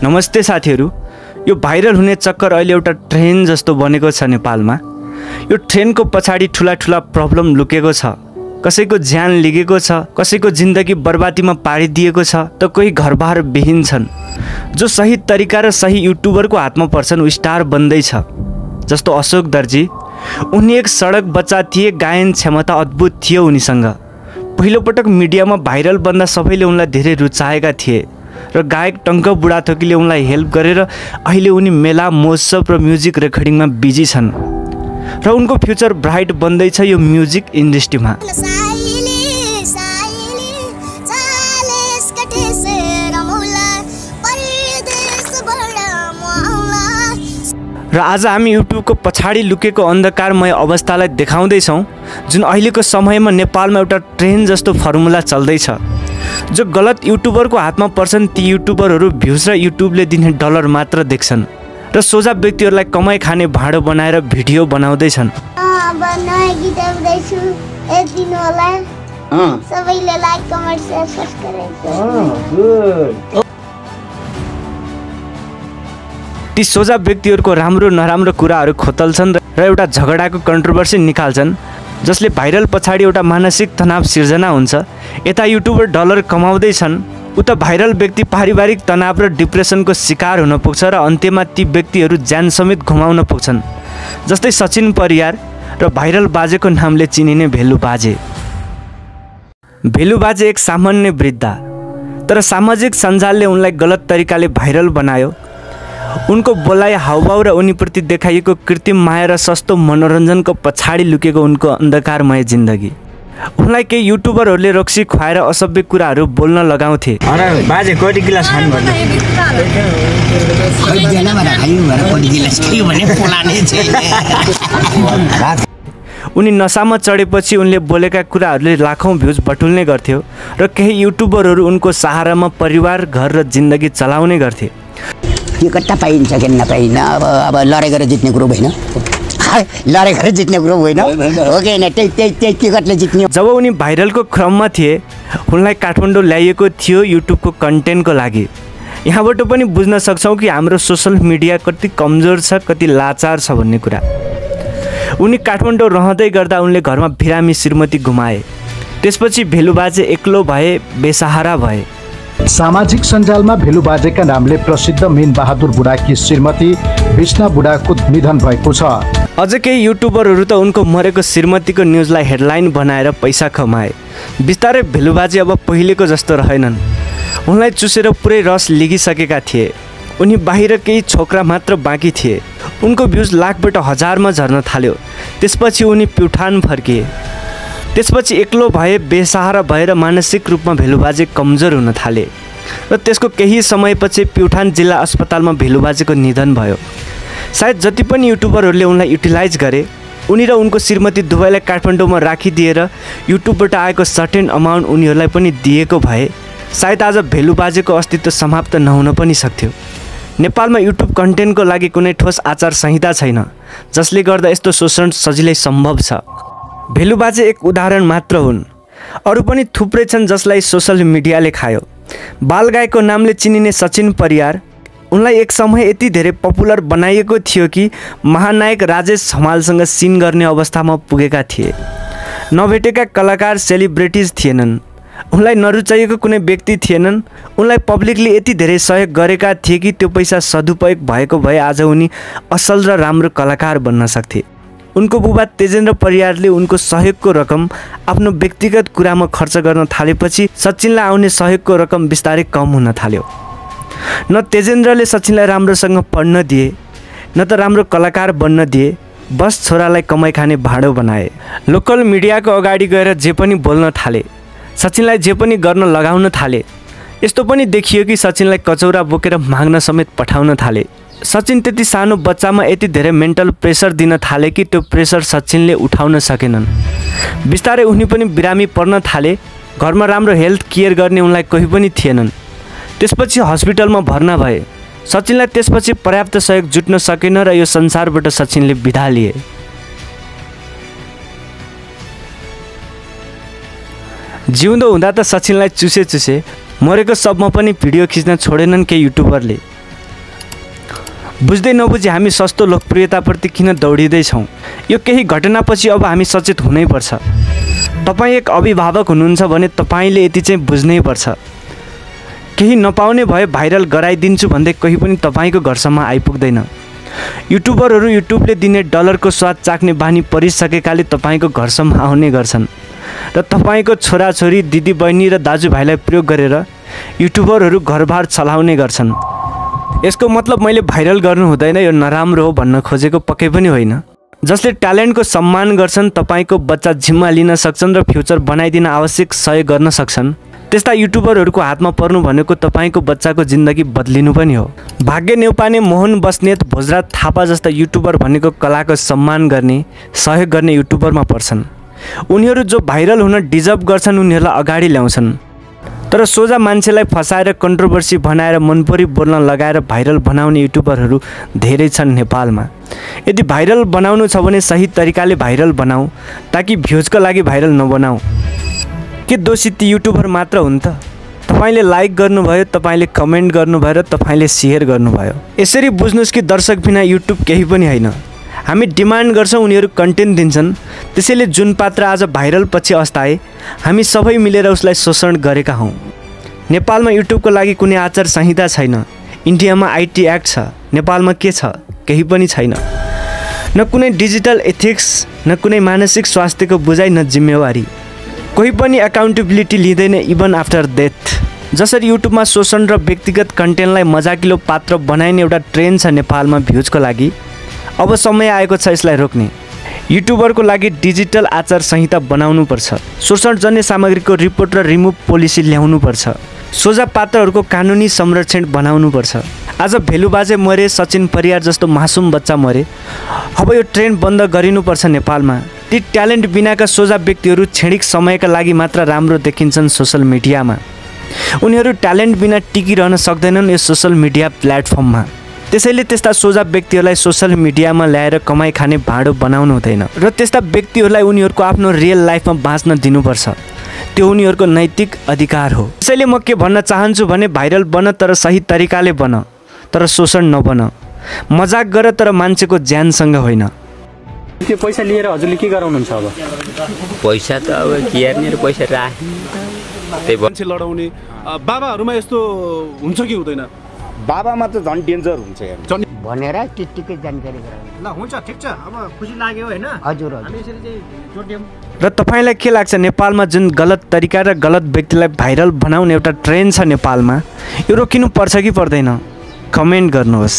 नमस्ते साथीहरू, यो भाइरल हुने चक्कर अहिले एउटा ट्रेन जस्तो बनेको छ नेपालमा। यो ट्रेनको पछाडि ठुला ठुला प्रब्लम लुकेको छ। कसैको ज्यान लिगेको छ, कसैको जिन्दगी बर्बादीमा पारिदिएको छ, त कोही घरबार विहीन छन्। जो सही तरिका र सही युट्युबरको हातमा पर्छन् उ स्टार बन्दैछ। जस्तो अशोक दर्जी, उनी एक सडक बच्चा थिए, गायन क्षमता अद्भुत थियो उनीसँग। पहिलोपटक मिडियामा भाइरल बन्दा सबैले उनलाई धेरै रुचाएका थिए र गायक टङ्क बुढाथोकीले उनलाई हेल्प गरेर अहिले उनी मेला, महोत्सव र म्युजिक रेकर्डिङमा बिजी छन् र उनको फ्युचर ब्राइट बन्दैछ यो म्युजिक इन्डस्ट्रीमा। र आज हामी युट्युबको पछाडि लुकेको अन्धकारमय अवस्थालाई देखाउँदैछौँ, जुन अहिलेको समयमा नेपालमा एउटा ट्रेन जस्तो फर्मुला चल्दैछ। जो गलत युट्युबरको हातमा पर्छन् ती युट्युबरहरू भ्युज र युट्युबले दिने डलर मात्र देख्छन् र सोझा व्यक्तिहरूलाई कमाइ खाने भाँडो बनाएर भिडियो बनाउँदैछन्। ती सोझा व्यक्तिहरूको राम्रो नराम्रो कुराहरू खोतल्छन् र एउटा झगडाको कन्ट्रोभर्सी निकाल्छन्, जसले भाइरल पछाडि एउटा मानसिक तनाव सिर्जना हुन्छ। यता युट्युबर डलर कमाउँदैछन्, उता भाइरल व्यक्ति पारिवारिक तनाव र डिप्रेसनको शिकार हुन पुग्छ र अन्त्यमा ती व्यक्तिहरू ज्यान समेत गुमाउन पुग्छन्। जस्तै सचिन परियार र भाइरल बाजेको नामले चिनिने भेलु बाजे। भेलु बाजे एक सामान्य वृद्ध, तर सामाजिक सञ्जालले उनलाई गलत तरिकाले भाइरल बनायो। उनको बोलाइ, हावभाव र उनीप्रति देखाइएको कृत्रिम माया र सस्तो मनोरञ्जनको पछाडि लुकेको उनको अन्धकारमय जिन्दगी। उनलाई केही युट्युबरहरूले रक्सी खुवाएर असभ्य कुराहरू बोल्न लगाउँथे। उनी नसामा चढेपछि उनले बोलेका कुराहरूले लाखौँ भ्युज बटुल्ने गर्थ्यो र केही युट्युबरहरू उनको सहारामा परिवार, घर र जिन्दगी चलाउने गर्थे। यो कट्टा पाइन्छ कि नपाइन्न, अब लडेर जित्ने कुरो होइन, लडेर जित्ने कुरो होइन, हो कि होइन, त्यही टिकटले जित्ने। जब उनी भाइरलको क्रममा थिए, उनलाई काठमाडौँ ल्याइएको थियो युट्युबको कन्टेन्टको लागि। यहाँबाट पनि बुझ्न सक्छौँ कि हाम्रो सोसल मिडिया कति कमजोर छ, कति लाचार छ भन्ने कुरा। उनी काठमाडौँ रहँदै गर्दा उनले घरमा बिरामी श्रीमती गुमाए। त्यसपछि भेलु बाजे एक्लो भए, बेसहारा भए। सामाजिक सञ्जालमा भेलु बाजेका नामले प्रसिद्ध मीन बहादुर बुढाकी श्रीमती बिष्णा बुढाको निधन भएको छ। अझ केही युट्युबरहरू त उनको मरेको श्रीमतीको न्युजलाई हेडलाइन बनाएर पैसा कमाए। बिस्तारै भेलु बाजे अब पहिलेको जस्तो रहेनन्। उनलाई चुसेर पुरै रस लिगिसकेका थिए। उनी बाहिर केही छोक्रा मात्र बाँकी थिए। उनको भ्युज लाखबाट हजारमा झर्न थाल्यो। त्यसपछि उनी प्युठान फर्किए। त्यसपछि एक्लो भए, बेसहारा भएर मानसिक रूपमा भेलु बाजे कमजोर हुन थाले र त्यसको केही समयपछि प्युठान जिल्ला अस्पतालमा भेलु बाजेको निधन भयो। सायद जति पनि युट्युबरहरूले उनलाई युटिलाइज गरे, उनी र उनको श्रीमती दुवैलाई काठमाडौँमा राखिदिएर युट्युबबाट आएको सर्टेन अमाउन्ट उनीहरूलाई पनि दिएको भए सायद आज भेलु बाजेको अस्तित्व समाप्त नहुन पनि सक्थ्यो। नेपालमा युट्युब कन्टेन्टको लागि कुनै ठोस आचार संहिता छैन, जसले गर्दा यस्तो शोषण सजिलै सम्भव छ। भेलु बाजे एक उदाहरण मात्र हुन्। अरू पनि थुप्रै छन् जसलाई सोसल मिडियाले खायो। बालगायकको नामले चिनिने सचिन परियार, उनलाई एक समय यति धेरै पपुलर बनाइएको थियो कि महानायक राजेश हमालसँग सिन गर्ने अवस्थामा पुगेका थिए। नभेटेका कलाकार, सेलिब्रिटिज थिएनन्। उनलाई नरुचाइएको कुनै व्यक्ति थिएनन्। उनलाई पब्लिकले यति धेरै सहयोग गरेका थिए कि त्यो पैसा सदुपयोग भएको भए आज उनी असल र राम्रो कलाकार बन्न सक्थे। उनको बुबा तेजेन्द्र परियारले उनको सहयोगको रकम आफ्नो व्यक्तिगत कुरामा खर्च गर्न थालेपछि सचिनलाई आउने सहयोगको रकम बिस्तारै कम हुन थाल्यो। न तेजेन्द्रले सचिनलाई राम्रोसँग पढ्न दिए, न त राम्रो कलाकार बन्न दिए। बस छोरालाई कमाइ खाने भाँडो बनाए। लोकल मिडियाको अगाडि गएर जे पनि बोल्न थाले, सचिनलाई जे पनि गर्न लगाउन थाले। यस्तो पनि देखियो कि सचिनलाई कचौरा बोकेर माग्न समेत पठाउन थाले। सचिन त्यति सानो बच्चामा यति धेरै मेन्टल प्रेसर दिन थाले कि त्यो प्रेसर सचिनले उठाउन सकेनन्। बिस्तारै उनी पनि बिरामी पर्न थाले। घरमा राम्रो हेल्थ केयर गर्ने उनलाई कोही पनि थिएनन्। त्यसपछि हस्पिटलमा भर्ना भए। सचिनलाई त्यसपछि पर्याप्त सहयोग जुट्न सकेन र यो संसारबाट सचिनले बिदा लिए। जिउँदो हुँदा त सचिनलाई चुसे मरेको सबमा पनि भिडियो खिच्न छोडेनन् केही युट्युबरले। बुझ्दै नबुझी हामी सस्तो लोकप्रियताप्रति किन दौडिँदैछौँ? यो केही घटनापछि अब हामी सचेत हुनैपर्छ। तपाईँ एक अभिभावक हुनुहुन्छ भने तपाईँले यति चाहिँ बुझ्नै पर्छ। केही नपाउने भए भाइरल गराइदिन्छु भन्दै कोही पनि तपाईँको घरसम्म आइपुग्दैन। युट्युबरहरू युट्युबले दिने डलरको स्वाद चाख्ने बानी परिसकेकाले तपाईँको घरसम्म आउने गर्छन् र तपाईँको छोराछोरी, दिदीबहिनी र दाजुभाइलाई प्रयोग गरेर युट्युबरहरू घरबार चलाउने गर्छन्। यसको मतलब मैले भाइरल गर्नु हुँदैन, यो नराम्रो हो भन्न खोजेको पक्कै पनि होइन। जसले ट्यालेन्टको सम्मान गर्छन्, तपाईँको बच्चा जिम्मा लिन सक्छन् र फ्युचर बनाइदिन आवश्यक सहयोग गर्न सक्छन्, त्यस्ता युट्युबरहरूको हातमा पर्नु भनेको तपाईँको बच्चाको जिन्दगी बदलिनु पनि हो। भाग्य नेउपाने, मोहन बस्नेत, भोजराज थापा जस्ता युट्युबर भनेको कलाको सम्मान गर्ने, सहयोग गर्ने युट्युबरमा पर्छन्। उनीहरू जो भाइरल हुन डिजर्भ गर्छन् उनीहरूलाई अगाडि ल्याउँछन्। तर सोझा मान्छेलाई फसाएर कन्ट्रोभर्सी बनाएर मनपरी बोल्न लगाएर भाइरल बनाउने युट्युबरहरू धेरै छन् नेपालमा। यदि भाइरल बनाउनु छ भने सही तरिकाले भाइरल बनाऊ, ताकि भ्युजको लागि भाइरल नबनाऊ। के दोषी ती युट्युबर मात्र हुन् त? तपाईँले लाइक गर्नुभयो, तपाईँले कमेन्ट गर्नुभयो र तपाईँले सेयर गर्नुभयो। यसरी बुझ्नुहोस् कि दर्शक बिना युट्युब केही पनि होइन। हामी डिमान्ड गर्छौँ, उनीहरू कन्टेन्ट दिन्छन्। त्यसैले जुन पात्र आज भाइरल पछि अस्ताए, हामी सबै मिलेर उसलाई शोषण गरेका हौँ। नेपालमा युट्युबको लागि कुनै आचार संहिता छैन। इन्डियामा आइटी एक्ट छ, नेपालमा के छ? केही पनि छैन। न कुनै डिजिटल एथिक्स, न कुनै मानसिक स्वास्थ्यको बुझाइ, न जिम्मेवारी। कोही पनि एकाउन्टेबिलिटी लिँदैन इभन आफ्टर डेथ। जसरी युट्युबमा शोषण र व्यक्तिगत कन्टेन्टलाई मजाकिलो पात्र बनाइने एउटा ट्रेन्ड छ नेपालमा भ्युजको लागि, अब समय आएको छ यसलाई रोक्ने। युट्युबरको लागि डिजिटल आचार संहिता बनाउनुपर्छ। शोषणजन्य सामग्रीको रिपोर्ट र रिमुभ पोलिसी ल्याउनुपर्छ। सोझा पात्रहरूको कानुनी संरक्षण बनाउनुपर्छ। आज भेलुबाजे मरे, सचिन परियार जस्तो मासुम बच्चा मरे। अब यो ट्रेन्ड बन्द गरिनुपर्छ नेपालमा। ती ट्यालेन्ट बिनाका सोझा व्यक्तिहरू क्षणिक समयका लागि मात्र राम्रो देखिन्छन् सोसल मिडियामा। उनीहरू ट्यालेन्ट बिना टिकिरहन सक्दैनन् यो सोसल मिडिया प्लेटफर्ममा। त्यसैले त्यस्ता सोझा व्यक्तिहरूलाई सोसल मिडियामा ल्याएर कमाइ खाने भाँडो बनाउनु हुँदैन र त्यस्ता व्यक्तिहरूलाई उनीहरूको आफ्नो रियल लाइफमा बाँच्न दिनुपर्छ। त्यो उनीहरूको नैतिक अधिकार हो। त्यसैले म के भन्न चाहन्छु भने भाइरल बन, तर सही तरिकाले बन, तर शोषण नबन। मजाक गर तर मान्छेको ज्यानसँग होइन। त्यो पैसा लिएर हजुरले के गराउनुहुन्छ अब? पैसा त अब के गर्ने र पैसा राख्ने त्यही मान्छे लडाउने बाबाहरूमा यस्तो हुन्छ कि हुँदैन? बाबामा त झन् डेन्जर हुन्छ यार भनेर टिकटिकै जानकारी गराउनु। ल हुन्छ, ठिक छ, अब खुसी लाग्यो होइन? हजुर हामी यसरी चाहिँ जोड्यौँ। र तपाईँलाई के लाग्छ, नेपालमा जुन गलत तरिका र गलत व्यक्तिलाई भाइरल बनाउने एउटा ट्रेन्ड छ नेपालमा, यो रोकिनु पर्छ कि पर्दैन? कमेन्ट गर्नुहोस्।